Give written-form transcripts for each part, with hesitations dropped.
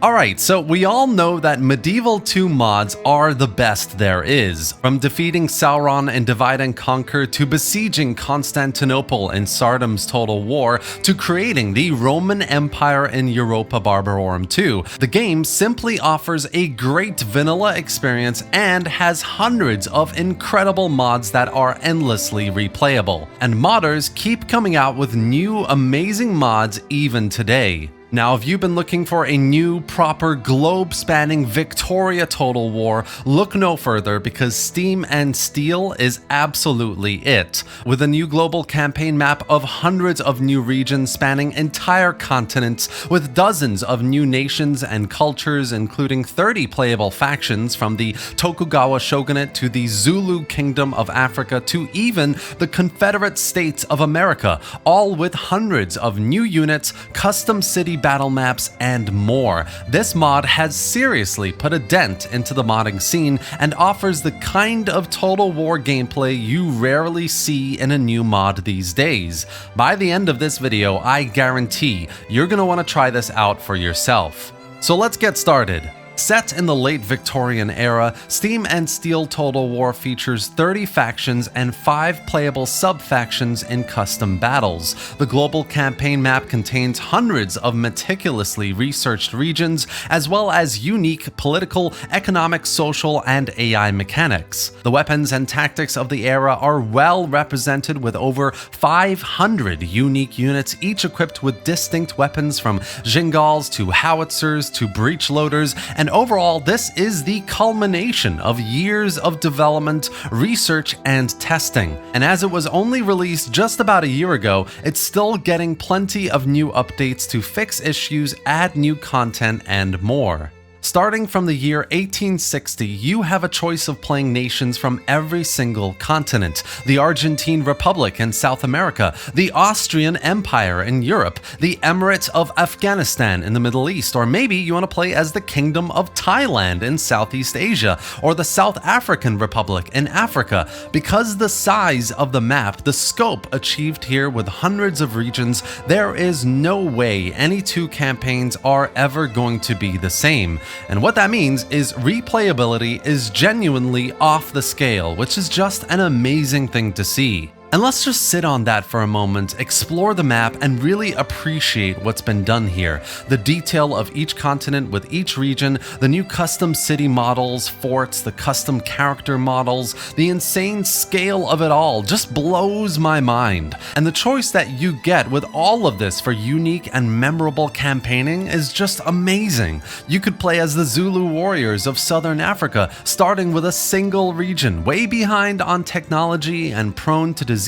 Alright, so we all know that Medieval 2 mods are the best there is. From defeating Sauron in Divide and Conquer to besieging Constantinople in Tsardoms Total War to creating the Roman Empire in Europa Barbarorum 2, the game simply offers a great vanilla experience and has hundreds of incredible mods that are endlessly replayable. And modders keep coming out with new amazing mods even today. Now, if you've been looking for a new, proper, globe-spanning Victoria Total War, look no further because Steam and Steel is absolutely it. With a new global campaign map of hundreds of new regions spanning entire continents, with dozens of new nations and cultures, including 30 playable factions from the Tokugawa Shogunate to the Zulu Kingdom of Africa to even the Confederate States of America, all with hundreds of new units, custom city battle maps, and more. This mod has seriously put a dent into the modding scene and offers the kind of Total War gameplay you rarely see in a new mod these days. By the end of this video, I guarantee you're gonna want to try this out for yourself. So let's get started. Set in the late Victorian era, Steam and Steel Total War features 30 factions and 5 playable sub-factions in custom battles. The global campaign map contains hundreds of meticulously researched regions, as well as unique political, economic, social, and AI mechanics. The weapons and tactics of the era are well represented with over 500 unique units, each equipped with distinct weapons from jingals to howitzers to breech loaders, and overall, this is the culmination of years of development, research, and testing. And as it was only released just about a year ago, it's still getting plenty of new updates to fix issues, add new content, and more. Starting from the year 1860, you have a choice of playing nations from every single continent: the Argentine Republic in South America, the Austrian Empire in Europe, the Emirate of Afghanistan in the Middle East, or maybe you want to play as the Kingdom of Thailand in Southeast Asia, or the South African Republic in Africa. Because the size of the map, the scope achieved here with hundreds of regions, there is no way any two campaigns are ever going to be the same. And what that means is replayability is genuinely off the scale, which is just an amazing thing to see. And let's just sit on that for a moment, explore the map, and really appreciate what's been done here. The detail of each continent with each region, the new custom city models, forts, the custom character models, the insane scale of it all just blows my mind. And the choice that you get with all of this for unique and memorable campaigning is just amazing. You could play as the Zulu warriors of Southern Africa, starting with a single region, way behind on technology and prone to disease,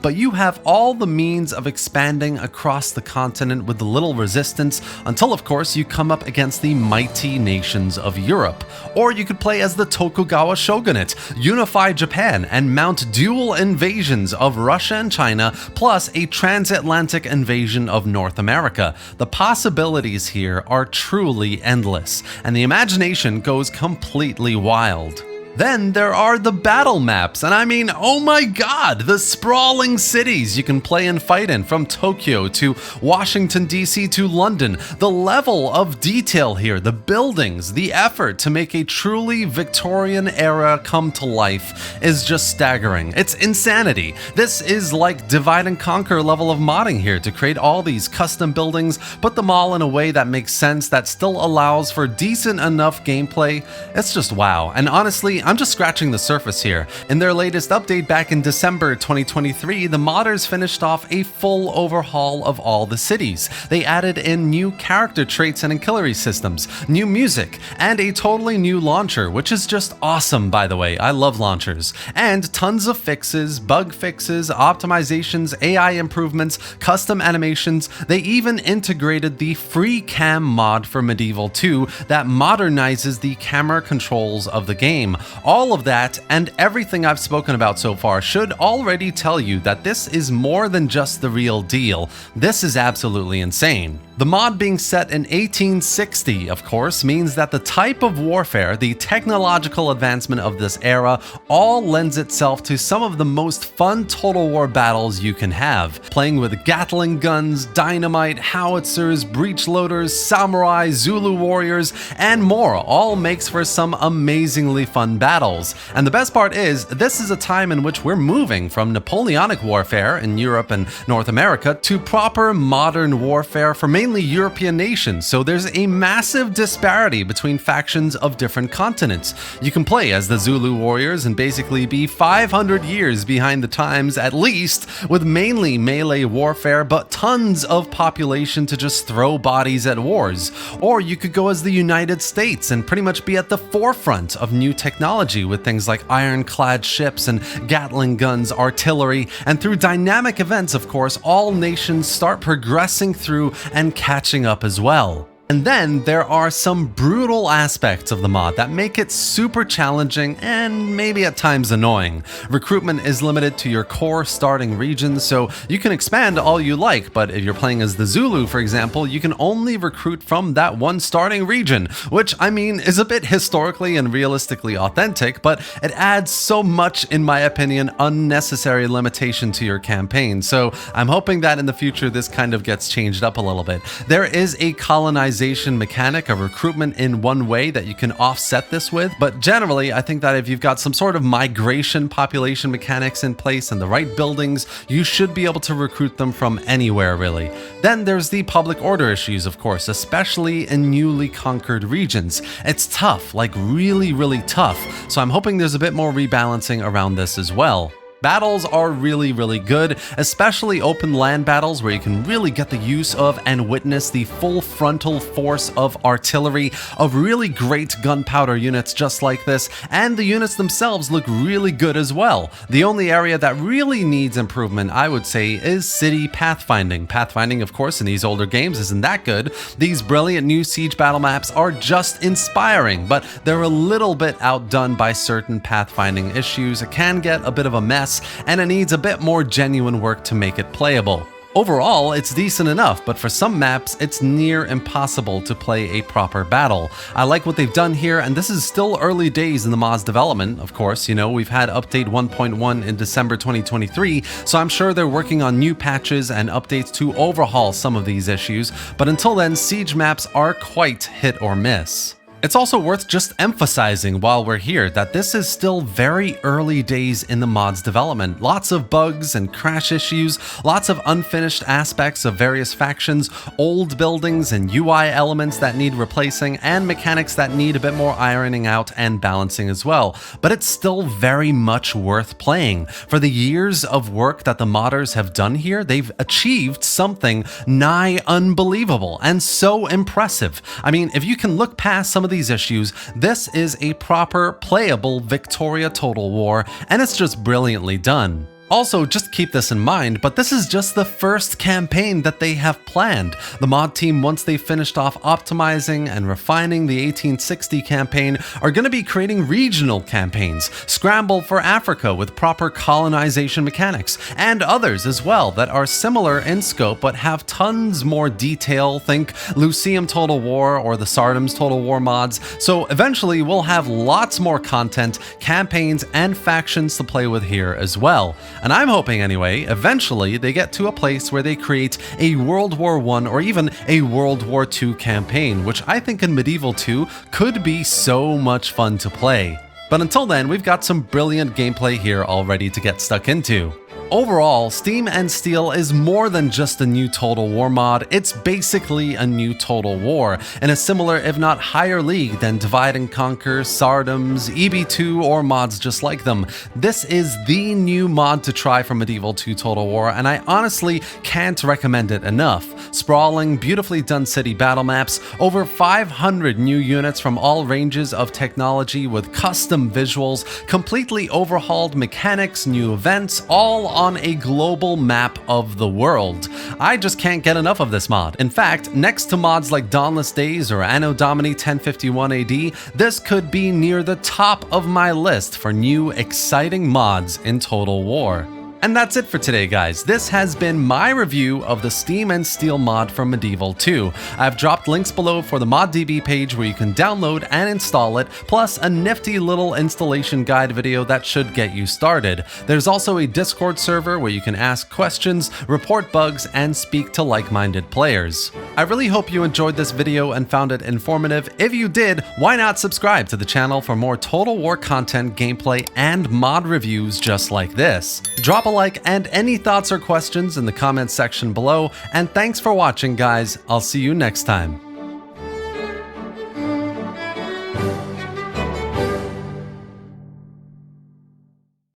but you have all the means of expanding across the continent with little resistance until, of course, you come up against the mighty nations of Europe. Or you could play as the Tokugawa Shogunate, unify Japan, and mount dual invasions of Russia and China, plus a transatlantic invasion of North America. The possibilities here are truly endless, and the imagination goes completely wild. Then there are the battle maps, and I mean, oh my god, the sprawling cities you can play and fight in, from Tokyo to Washington DC to London. The level of detail here, the buildings, the effort to make a truly Victorian era come to life is just staggering. It's insanity. This is like divide and conquer level of modding here to create all these custom buildings, put them all in a way that makes sense, that still allows for decent enough gameplay. It's just wow. And honestly, I'm just scratching the surface here. In their latest update back in December 2023, the modders finished off a full overhaul of all the cities. They added in new character traits and ancillary systems, new music, and a totally new launcher, which is just awesome, by the way. I love launchers. And tons of fixes, bug fixes, optimizations, AI improvements, custom animations. They even integrated the free cam mod for Medieval 2 that modernizes the camera controls of the game. All of that and everything I've spoken about so far should already tell you that this is more than just the real deal. This is absolutely insane. The mod being set in 1860, of course, means that the type of warfare, the technological advancement of this era, all lends itself to some of the most fun Total War battles you can have. Playing with Gatling guns, dynamite, howitzers, breech loaders, samurai, Zulu warriors, and more all makes for some amazingly fun battles. And the best part is, this is a time in which we're moving from Napoleonic warfare in Europe and North America to proper modern warfare for mainly European nations, so there's a massive disparity between factions of different continents. You can play as the Zulu warriors and basically be 500 years behind the times at least, with mainly melee warfare but tons of population to just throw bodies at wars. Or you could go as the United States and pretty much be at the forefront of new technology with things like ironclad ships and Gatling guns, artillery, and through dynamic events, of course, all nations start progressing through and catching up as well. And then there are some brutal aspects of the mod that make it super challenging and maybe at times annoying. Recruitment is limited to your core starting regions, so you can expand all you like, but if you're playing as the Zulu, for example, you can only recruit from that one starting region, which I mean is a bit historically and realistically authentic, but it adds so much, in my opinion, unnecessary limitation to your campaign. So I'm hoping that in the future this kind of gets changed up a little bit. There is a colonization mechanic, a recruitment in one way that you can offset this with, but generally I think that if you've got some sort of migration population mechanics in place and the right buildings, you should be able to recruit them from anywhere really. Then there's the public order issues, of course, especially in newly conquered regions. It's tough, like really tough, so I'm hoping there's a bit more rebalancing around this as well. Battles are really good, especially open land battles where you can really get the use of and witness the full frontal force of artillery, of really great gunpowder units just like this, and the units themselves look really good as well. The only area that really needs improvement, I would say, is city pathfinding. Pathfinding, of course, in these older games isn't that good. These brilliant new siege battle maps are just inspiring, but they're a little bit outdone by certain pathfinding issues. It can get a bit of a mess, and it needs a bit more genuine work to make it playable. Overall, it's decent enough, but for some maps, it's near impossible to play a proper battle. I like what they've done here, and this is still early days in the mod's development. Of course, you know, we've had update 1.1 in December 2023, so I'm sure they're working on new patches and updates to overhaul some of these issues, but until then, siege maps are quite hit or miss. It's also worth just emphasizing while we're here that this is still very early days in the mod's development. Lots of bugs and crash issues, lots of unfinished aspects of various factions, old buildings and UI elements that need replacing, and mechanics that need a bit more ironing out and balancing as well. But it's still very much worth playing. For the years of work that the modders have done here, they've achieved something nigh unbelievable and so impressive. I mean, if you can look past some of these issues, this is a proper playable Victoria Total War, and it's just brilliantly done. Also, just keep this in mind, but this is just the first campaign that they have planned. The mod team, once they've finished off optimizing and refining the 1860 campaign, are going to be creating regional campaigns, Scramble for Africa with proper colonization mechanics, and others as well that are similar in scope but have tons more detail. Think Lyceum Total War or the Tsardoms Total War mods. So eventually we'll have lots more content, campaigns, and factions to play with here as well. And I'm hoping anyway, eventually they get to a place where they create a World War I or even a World War II campaign, which I think in Medieval 2 could be so much fun to play. But until then, we've got some brilliant gameplay here already to get stuck into. Overall, Steam and Steel is more than just a new Total War mod, it's basically a new Total War, in a similar if not higher league than Divide and Conquer, Tsardoms, EB2, or mods just like them. This is the new mod to try for Medieval 2 Total War, and I honestly can't recommend it enough. Sprawling, beautifully done city battle maps, over 500 new units from all ranges of technology with custom visuals, completely overhauled mechanics, new events, all on a global map of the world. I just can't get enough of this mod. In fact, next to mods like Dawnless Days or Anno Domini 1051 AD, this could be near the top of my list for new exciting mods in Total War. And that's it for today, guys. This has been my review of the Steam and Steel mod from Medieval 2. I've dropped links below for the ModDB page where you can download and install it, plus a nifty little installation guide video that should get you started. There's also a Discord server where you can ask questions, report bugs, and speak to like-minded players. I really hope you enjoyed this video and found it informative. If you did, why not subscribe to the channel for more Total War content, gameplay, and mod reviews just like this. Drop a like and any thoughts or questions in the comments section below, and thanks for watching, guys. I'll see you next time.